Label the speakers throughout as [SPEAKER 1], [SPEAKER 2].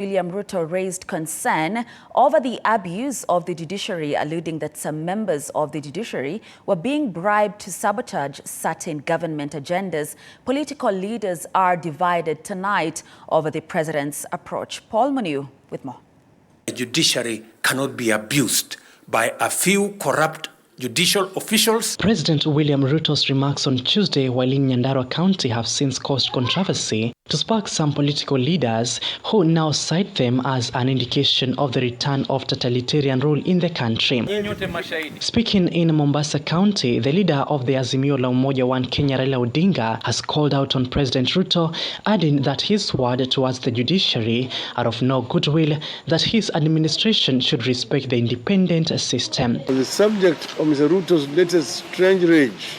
[SPEAKER 1] William Ruto raised concern over the abuse of the judiciary, alluding that some members of the judiciary were being bribed to sabotage certain government agendas. Political leaders are divided tonight over the president's approach. Paul Moniu with more.
[SPEAKER 2] The judiciary cannot be abused by a few corrupt judicial officials.
[SPEAKER 3] President William Ruto's remarks on Tuesday while in Nyandarua County have since caused controversy to spark some political leaders who now cite them as an indication of the return of totalitarian rule in the country. Speaking in Mombasa County, the leader of the Azimio la Umoja One Kenya, Raila Odinga, has called out on President Ruto, adding that his word towards the judiciary are of no goodwill, that his administration should respect the independent system.
[SPEAKER 4] On the subject of Mr. Ruto's latest strange rage,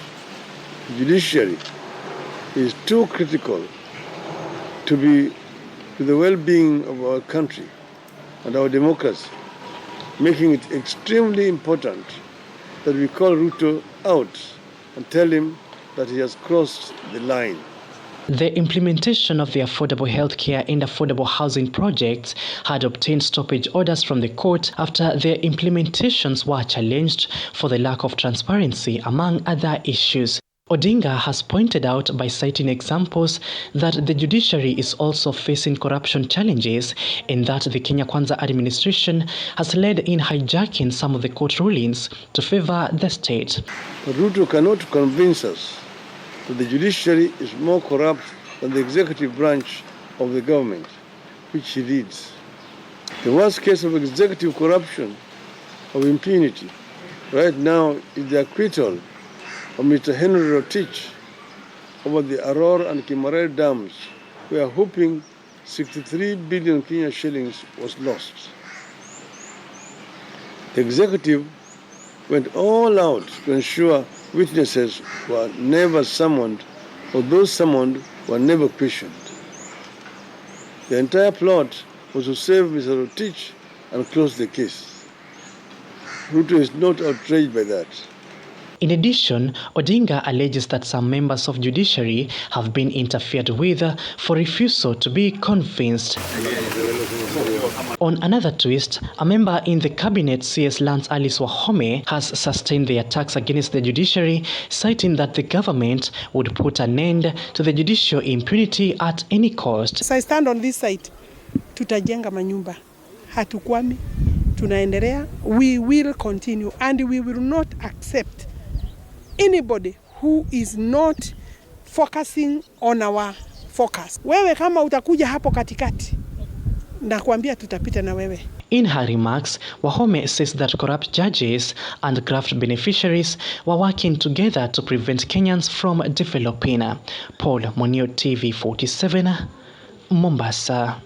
[SPEAKER 4] the judiciary is too critical to the well-being of our country and our democracy, making it extremely important that we call Ruto out and tell him that he has crossed the line.
[SPEAKER 3] The implementation of the affordable healthcare and affordable housing projects had obtained stoppage orders from the court after their implementations were challenged for the lack of transparency, among other issues. Odinga has pointed out by citing examples that the judiciary is also facing corruption challenges and that the Kenya Kwanza administration has led in hijacking some of the court rulings to favor the state.
[SPEAKER 4] But Ruto cannot convince us that the judiciary is more corrupt than the executive branch of the government, which he leads. The worst case of executive corruption, of impunity, right now is the acquittal of Mr. Henry Rotich over the Aror and Kimarel dams, where hoping 63 billion Kenya shillings was lost. The executive went all out to ensure witnesses were never summoned, or those summoned were never questioned. The entire plot was to save Mr. Rotich and close the case. Ruto is not outraged by that.
[SPEAKER 3] In addition, Odinga alleges that some members of judiciary have been interfered with for refusal to be convinced. On another twist, a member in the cabinet, CS Lance Alice Wahome, has sustained the attacks against the judiciary, citing that the government would put an end to the judicial impunity at any cost.
[SPEAKER 5] As I stand on this side, tutajenga manyumba, hatukwami, tunaendelea, we will continue and we will not accept anybody who is not focusing on our focus. Wewe kama utakuja hapo katikati, nakwambia tutapita na wewe.
[SPEAKER 3] In her remarks, Wahome says that corrupt judges and graft beneficiaries were working together to prevent Kenyans from developing. Paul Moniu, TV 47, Mombasa.